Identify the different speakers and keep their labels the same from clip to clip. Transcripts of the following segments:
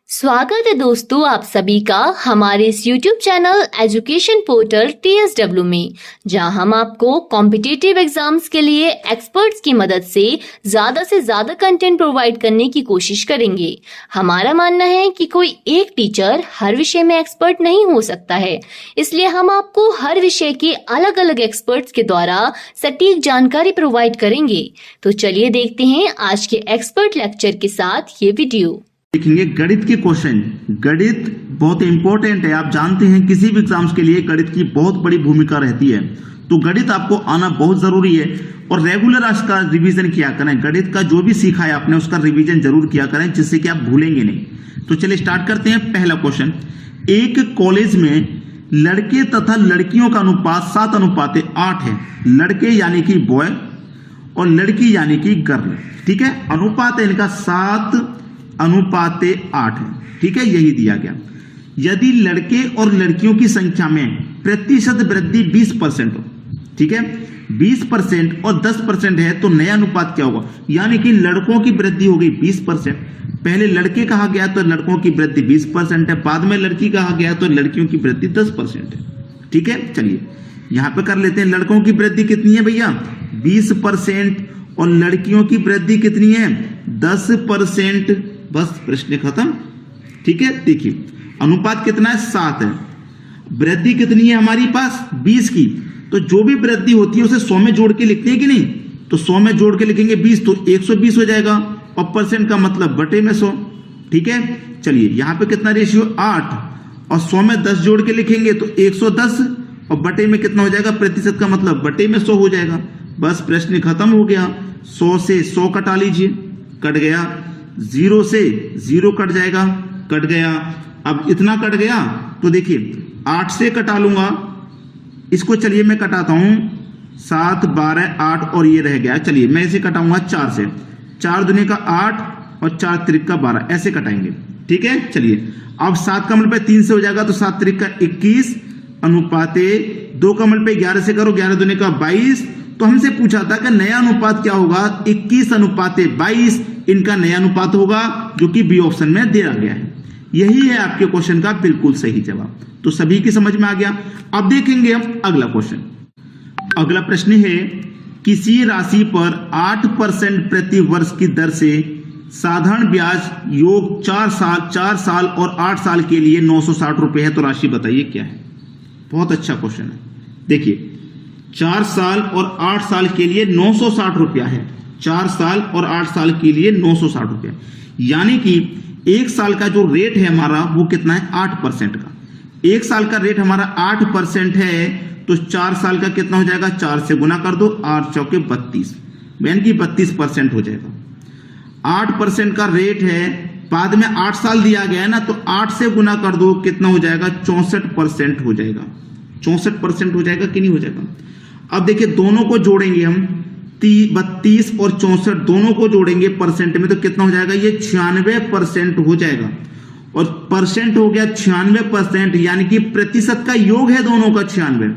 Speaker 1: स्वागत है दोस्तों आप सभी का हमारे इस YouTube channel education portal TSW में, जहां हम आपको कॉम्पिटिटिव एग्जाम्स के लिए एक्सपर्ट्स की मदद से ज्यादा कंटेंट प्रोवाइड करने की कोशिश करेंगे। हमारा मानना है कि कोई एक टीचर हर विषय में एक्सपर्ट नहीं हो सकता है, इसलिए हम आपको हर विषय के अलग अलग एक्सपर्ट्स के द्वारा सटीक जानकारी प्रोवाइड करेंगे। तो चलिए देखते हैं आज के एक्सपर्ट लेक्चर के साथ ये वीडियो।
Speaker 2: देखेंगे गणित के क्वेश्चन। गणित बहुत इंपॉर्टेंट है, आप जानते हैं किसी भी एग्जाम्स के लिए गणित की बहुत बड़ी भूमिका रहती है, तो गणित आपको आना बहुत जरूरी है और रेगुलर आज का रिवीजन किया करें। गणित का जो भी सीखा है आपने उसका रिवीजन जरूर किया करें, जिससे कि आप भूलेंगे नहीं। तो चलिए स्टार्ट करते हैं। पहला क्वेश्चन, एक कॉलेज में लड़के तथा लड़कियों का अनुपात 7:8 है। लड़के यानी कि बॉय और लड़की यानी कि गर्ल, ठीक है। अनुपात है इनका 7:8 है, ठीक है, यही दिया गया। यदि लड़के और लड़कियों की संख्या में प्रतिशत वृद्धि 20% हो, ठीक है, 20% और 10% है, तो नया अनुपात क्या होगा? यानी कि लड़कों की वृद्धि हो गई 20%। पहले लड़के कहा गया तो लड़कों की वृद्धि 20% है, बाद में लड़की कहा गया तो लड़कियों की वृद्धि 10% है, ठीक है। चलिए यहां पे कर लेते हैं। लड़कों की वृद्धि कितनी है भैया? 20% और लड़कियों की वृद्धि कितनी है? 10%। बस प्रश्न खत्म, ठीक है। देखिए अनुपात कितना है? 7 है। वृद्धि कितनी है हमारी पास? 20 की। तो जो भी वृद्धि होती है उसे 100 में जोड़ के लिखते हैं कि नहीं? तो 100 में जोड़ के लिखेंगे 20 तो 120 हो जाएगा और परसेंट का मतलब बटे में 100, ठीक है। चलिए यहां पे कितना रेशियो? 8 और 100 में 10 जोड़ के लिखेंगे तो 110 और बटे में कितना हो जाएगा? प्रतिशत का मतलब बटे में 100 हो जाएगा। बस प्रश्न खत्म हो गया। 100 से 100 कटा लीजिए, कट गया। 0 से 0 कट जाएगा, कट गया। अब इतना कट गया तो देखिए 8 से कटा लूंगा इसको। चलिए मैं कटाता हूं, 7 12 8 और ये रह गया। चलिए मैं इसे कटाऊंगा 4 से। 4 दूनी का 8 और 4 त्रिक का 12, ऐसे कटाएंगे, ठीक है। चलिए अब 7 का मल पे 3 से हो जाएगा तो 7 त्रिक का 21 अनुपाते 2 का मल पे 11 से करो, 11 दूनी का 22। तो हमसे पूछा था कि नया अनुपात क्या होगा? 21:22 इनका नया अनुपात होगा, जो कि बी ऑप्शन में दिया गया है। यही है आपके क्वेश्चन का बिल्कुल सही जवाब। तो सभी की समझ में आ गया। अब देखेंगे हम अगला क्वेश्चन। अगला प्रश्न है, किसी राशि पर 8% प्रति वर्ष की दर से साधारण ब्याज योग 4 साल और 8 साल के लिए 960 रुपए है, तो राशि बताइए क्या है? बहुत अच्छा क्वेश्चन है। देखिए 4 साल और 8 साल के लिए 960 रुपया है। 4 साल और 8 साल के लिए 960 रुपया, यानी कि 1 साल का जो रेट है हमारा वो कितना है? 8% का। 1 साल का रेट हमारा 8% है, तो 4 साल का कितना हो जाएगा? 4 से गुना कर दो, 8 चौके 32, यानी कि 32% हो जाएगा। 8% का रेट है, बाद में 8 साल दिया गया है ना, तो 8 से गुना कर दो, कितना हो जाएगा? 64% हो जाएगा। 64% हो जाएगा कि नहीं हो जाएगा? अब देखिए दोनों को जोड़ेंगे हम, 32 और 64 दोनों को जोड़ेंगे परसेंट में, तो कितना हो जाएगा? ये 96% हो जाएगा। और परसेंट हो गया 96%, यानी कि प्रतिशत का योग है दोनों का 96,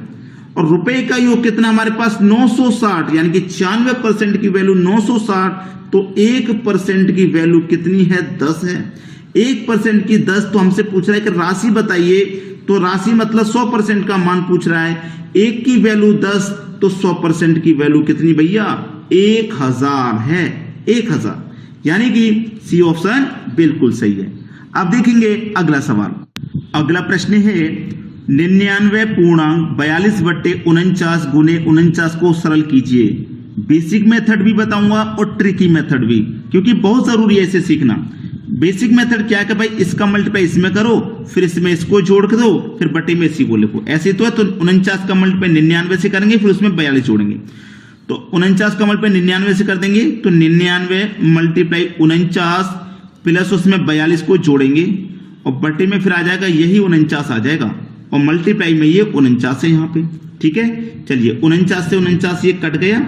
Speaker 2: और रुपए का योग कितना हमारे पास? 960, यानी कि 96% की वैल्यू 960, तो 1% की वैल्यू कितनी है? 10 है। 1% की 10, तो हमसे पूछ रहा है कि राशि बताइए, तो राशि मतलब 100% का मान पूछ रहा है। 1 की वैल्यू 10, तो 100% की वैल्यू कितनी भैया? 1000 है। 1000, यानी कि सी ऑप्शन बिल्कुल सही है। अब देखेंगे अगला सवाल। अगला प्रश्न है, 99.42/49 गुने 49 को सरल कीजिए। बेसिक मेथड भी बताऊंगा और ट्रिकी मेथड भी, क्योंकि बहुत जरूरी है इसे सीखना। बेसिक मेथड क्या है कि भाई इसका मल्टीप्लाई इसमें करो, फिर इसमें इसको जोड़ के दो, फिर बटे में इसी को लिखो। ऐसे तो है, तो 49 का मल्टीप्लाई 99 से करेंगे, फिर उसमें 42 जोड़ेंगे। तो 49 का मल्टीप्लाई 99 से कर देंगे, तो 99 मल्टीप्लाई 49 प्लस उसमें 42 को जोड़ेंगे और बटे में फिर आ जाएगा यही 49 आ जाएगा, और मल्टीप्लाई में ये 49 है यहाँ पे, ठीक है। चलिए 49 से 49 ये कट गया।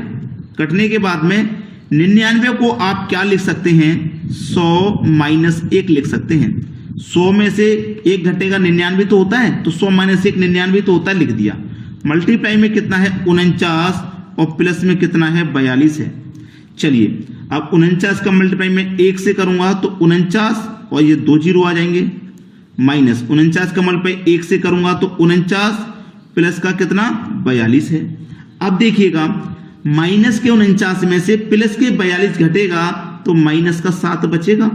Speaker 2: कटने के बाद में 99 को आप क्या लिख सकते हैं? 100 - 1 लिख सकते हैं। 100 में से 1 घटेगा 99 तो होता है, तो 100 - 1 99 तो होता है, लिख दिया। मल्टीप्लाई में कितना है? 49 और प्लस में कितना है? 42 है। चलिए अब 49 का मल्टीप्लाई में 1 से करूंगा तो 49 और ये 2 जीरो आ जाएंगे, माइनस 49 का मल्टीप्लाई 1 से करूंगा तो 49 प्लस का कितना 42 है। अब देखिएगा माइनस के 49 में से प्लस के 42 घटेगा तो माइनस का 7 बचेगा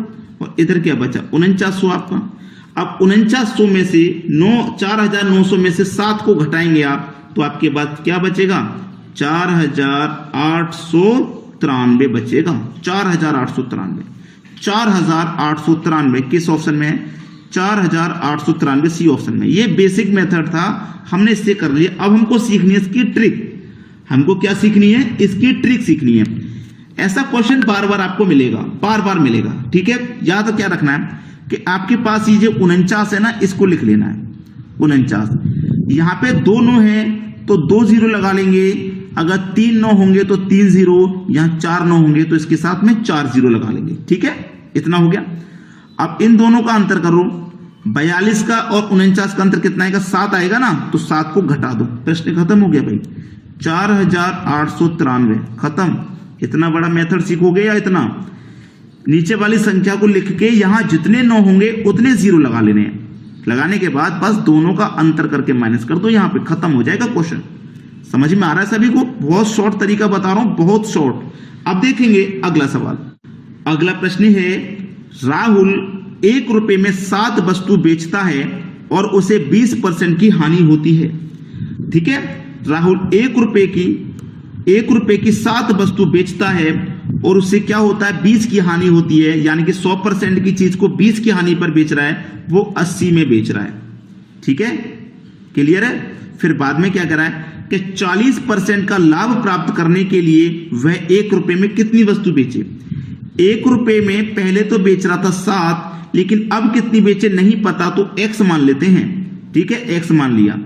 Speaker 2: और इधर क्या बचा 4900 आपका। अब 4900 में से 4900 में से 7 को घटाएंगे आप तो आपके पास क्या बचेगा 4893 बचेगा। 4893 किस ऑप्शन में है 4893 सी ऑप्शन में। ये बेसिक मेथड था, हमने इससे कर लिया। अब हमको सीखनी है इसकी ट्रिक। हमको क्या सीखनी है इसकी ट्रिक सीखनी है। ऐसा क्वेश्चन बार बार आपको मिलेगा, बार बार मिलेगा, ठीक है। याद क्या रखना है कि आपके पास ये जो 49 है ना इसको लिख लेना है 49। यहाँ पे 2 9 है तो 2 जीरो लगा लेंगे, अगर 3 9 होंगे तो 3 जीरो, यहाँ 4 9 होंगे तो इसके साथ में 4 जीरो लगा लेंगे, ठीक है। इतना हो गया। अब इन दोनों का अंतर करो, 42 का और 49 का अंतर कितना आएगा 7 आएगा ना, तो 7 को घटा दो, प्रश्न खत्म हो गया भाई। 4893 खत्म। इतना बड़ा मेथड सीखोगे या इतना, नीचे वाली संख्या को लिख के यहां जितने 9 होंगे उतने जीरो लगा लेने हैं। लगाने के बाद बस दोनों का अंतर करके माइनस कर दो, यहां पे खत्म हो जाएगा क्वेश्चन। समझ में आ रहा है सभी को? बहुत शॉर्ट तरीका बता रहा हूं, बहुत शॉर्ट। अब देखेंगे अगला सवाल। अगला प्रश्न है राहुल 1 रुपए में 7 वस्तु बेचता है और उसे 20% की हानि होती है, ठीक है। राहुल 1 रुपए की 7 वस्तु बेचता है और उससे क्या होता है 20 की हानि होती है, यानी कि 100% की चीज को 20 की हानि पर बेच रहा है, वो 80 में बेच रहा है, ठीक है। क्लियर है। फिर बाद में क्या करा है कि 40% का लाभ प्राप्त करने के लिए वह 1 रुपए में कितनी वस्तु बेचे। 1 रुपए में पहले तो बेच रहा था 7, लेकिन अब कितनी बेचे नहीं पता, तो x मान लेते हैं, ठीक है। x मान लिया।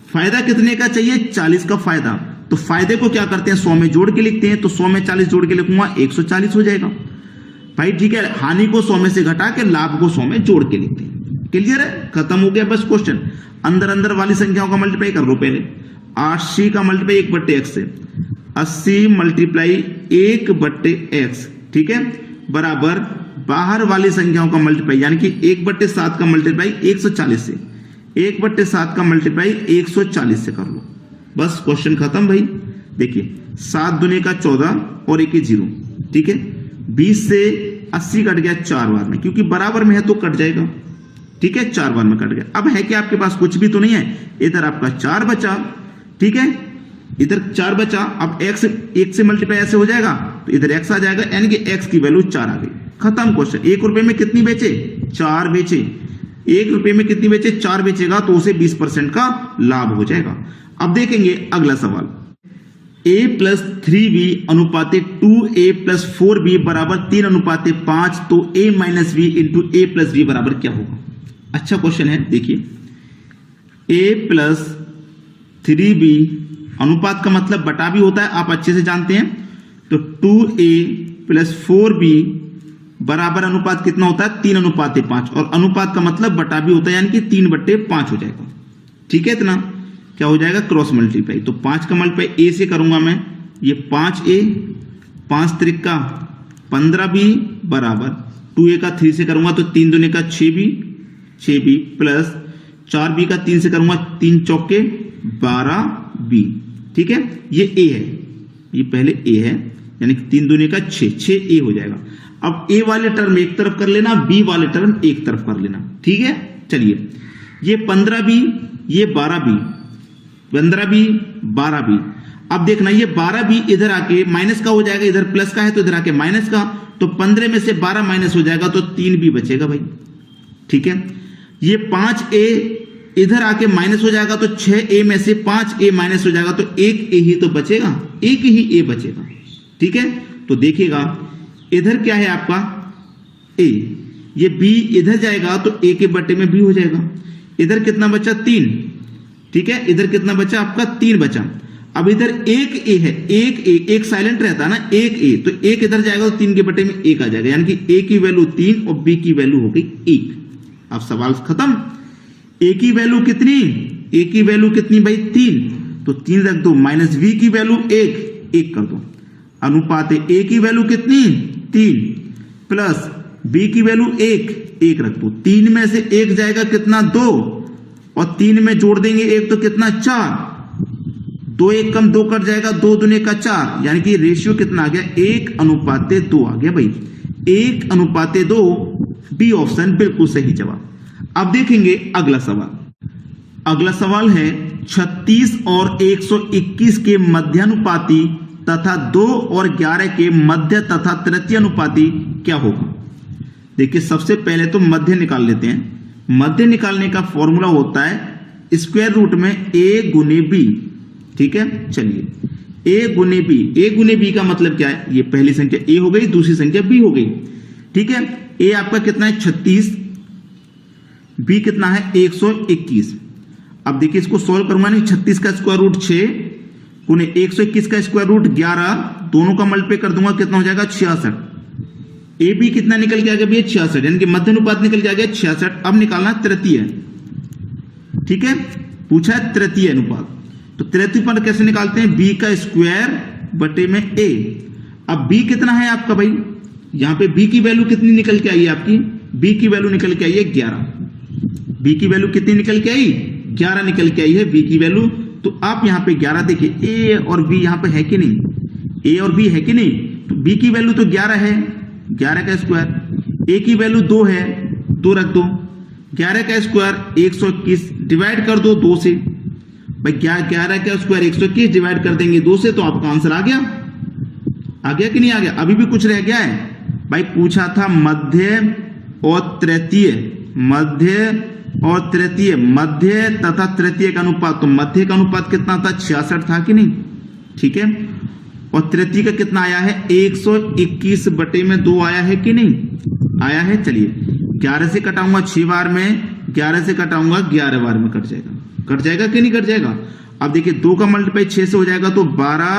Speaker 2: फायदा कितने का चाहिए 40 का फायदा, तो फायदे को क्या करते हैं 100 में जोड़ के लिखते हैं, तो 100 में 40 जोड़ के लिखूंगा 140 हो जाएगा भाई, ठीक है। हानि को 100 में से घटा के लाभ को 100 में जोड़ के लिखते हैं। क्लियर है, खत्म हो गया बस क्वेश्चन। अंदर अंदर वाली संख्याओं का मल्टीप्लाई कर लो पहले। 80 का मल्टीप्लाई 1/x से, 80 मल्टीप्लाई 1/x, ठीक है, बराबर बाहर वाली संख्याओं का मल्टीप्लाई यानी कि 1/7 का मल्टीप्लाई 140 से, 1/7 का मल्टीप्लाई 140 से कर लो, बस क्वेश्चन खत्म भाई। देखिए 7 दूनी का 14 और 1 0, ठीक है। 20 से 80 कट गया 4 बार में, क्योंकि बराबर में है तो कट जाएगा, ठीक है। 4 बार में कट गया। अब है कि आपके पास कुछ भी तो नहीं है, इधर आपका 4 बचा, ठीक है, इधर 4 बचा। अब x 1 से मल्टीप्लाई ऐसे हो जाएगा तो इधर x आ जाएगा, यानी कि x की वैल्यू 4 आ गई, खत्म क्वेश्चन। 1 रुपए में कितनी बेचे 4 बेचे, 1 रुपए में कितनी बेचे 4 बेचेगा तो उसे 20% का लाभ हो जाएगा। अब देखेंगे अगला सवाल। a + 3b अनुपाते 2a + 4b बराबर 3:5, तो a - b into a + b बराबर क्या होगा। अच्छा क्वेश्चन है, देखिए a + 3b अनुपात का मतलब बटा भी होता है, आप अच्छे से जानते हैं। तो 2a + 4b बराबर अनुपात कितना होता है 3:5, और अनुपात का मतलब बटा भी होता है, यानी कि 3/5 हो जाएगा, ठीक है। इतना क्या हो जाएगा क्रॉस मल्टीप्लाई, तो 5 का मल्टीप्लाई a से करूंगा मैं, ये 5a, 5 त्रिक का 15b बराबर 2a का 3 से करूंगा तो 3 दूनी का 6b प्लस 4b का 3 से करूंगा 3 चौके 12b, ठीक है। ये a है, ये पहले a है, यानी कि 3 दूनी का 6a हो जाएगा। अब a वाले टर्म एक तरफ कर लेना, b वाले टर्म एक तरफ कर लेना, ठीक है। चलिए ये 15b, ये 12b, 15b 12b। अब देखना ये 12b इधर आके माइनस का हो जाएगा, इधर प्लस का है तो इधर आके माइनस का, तो 15 में से 12 माइनस हो जाएगा तो 3b बचेगा भाई, ठीक है। ये 5a इधर आके माइनस हो जाएगा तो 6a में से 5a माइनस हो जाएगा तो 1a ही तो बचेगा, एक ही a बचेगा, ठीक है। तो देखिएगा इधर क्या है आपका a, ये b इधर जाएगा तो a के बटे में b हो जाएगा। इधर कितना बचा 3, ठीक है। इधर कितना बचा आपका 3 बचा। अब इधर 1a है, 1 साइलेंट रहता है ना, 1a, तो 1 इधर जाएगा तो 3 के बटे में 1 आ जाएगा, यानी कि a की वैल्यू 3 और b की वैल्यू हो गई 1। अब सवाल खत्म। a की वैल्यू कितनी, a की वैल्यू कितनी भाई 3, तो 3 रख दो, माइनस v की वैल्यू 1 कर दो, अनुपात a की वैल्यू कितनी 3 प्लस बी की वैल्यू 1 रख दो, 3 में से 1 जाएगा कितना 2, और 3 में जोड़ देंगे 1 तो कितना 4, 2 1 कम 2 कट जाएगा, 2 दूने का 4, यानी कि रेशियो कितना आ गया 1:2 आ गया भाई, 1:2। बी ऑप्शन बिल्कुल सही जवाब। अब देखेंगे अगला सवाल। अगला सवाल है 36 और 121 के मध्यानुपाती तथा 2 और 11 के मध्य तथा तृतीय अनुपाती क्या होगा। देखिए सबसे पहले तो मध्य निकाल लेते हैं। मध्य निकालने का फॉर्मूला होता है स्क्वायर रूट में a गुने बी। ठीक है, चलिए a गुने बी। a गुने बी का मतलब क्या है, ये पहली संख्या a हो गई, दूसरी संख्या b हो गई। ठीक है, a आपका कितना है 36, b कितना है 121। अब देखिए इसको सॉल्व करूंगा नहीं, 36 का स्क्वायर रूट 6 गुने 121 का स्क्वायर रूट 11, दोनों का मल्टीप्लाई कर दूंगा, कितना हो जाएगा 66। ए बी कितना निकल के आ गया भैया 66, यानी कि मध्य अनुपात निकल के आ गया 66। अब निकालना तृतीय। ठीक है, पूछा है तृतीय अनुपात, तो तृतीय अनुपात कैसे निकालते हैं, बी का स्क्वायर बटे में ए। अब बी कितना है आपका भाई, यहां पे बी की वैल्यू कितनी निकल के आई है आपकी, बी की वैल्यू निकल के आई है 11। बी की वैल्यू कितनी निकल के आई, 11 निकल के आई है बी की वैल्यू। तो आप यहां पे 11 देखिए, ए और बी यहां पे है कि नहीं, ए और बी है कि नहीं, तो बी की वैल्यू तो 11 है, 11 का स्क्वायर, ए की वैल्यू 2 है, 2 रख दो, 11 का स्क्वायर 121 डिवाइड कर दो 2 से, भाई 11 का स्क्वायर 121 डिवाइड कर देंगे 2 से, तो आपका आंसर आ गया कि नहीं आ गया, अभी भी कुछ रह गया है भाई। पूछा था मध्य और तृतीय, मध्य तथा तृतीय का अनुपात, तो मध्य का अनुपात कितना था 66 था कि नहीं। ठीक है, और तृतीय का कितना आया है 121 बटे में 2 आया है कि नहीं आया है। चलिए 11 से कटाऊंगा 6 बार में, 11 से कटाऊंगा 11 बार में, कट जाएगा कि नहीं कट जाएगा। अब देखिए 2 का मल्टीप्लाई 6 से हो जाएगा, तो 12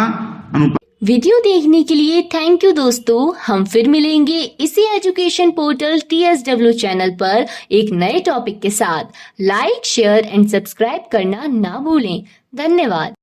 Speaker 2: अनुपात।
Speaker 1: वीडियो देखने के लिए थैंक यू दोस्तों। हम फिर मिलेंगे इसी एजुकेशन पोर्टल TSW चैनल पर एक नए टॉपिक के साथ। लाइक, शेयर एंड सब्सक्राइब करना ना भूलें। धन्यवाद।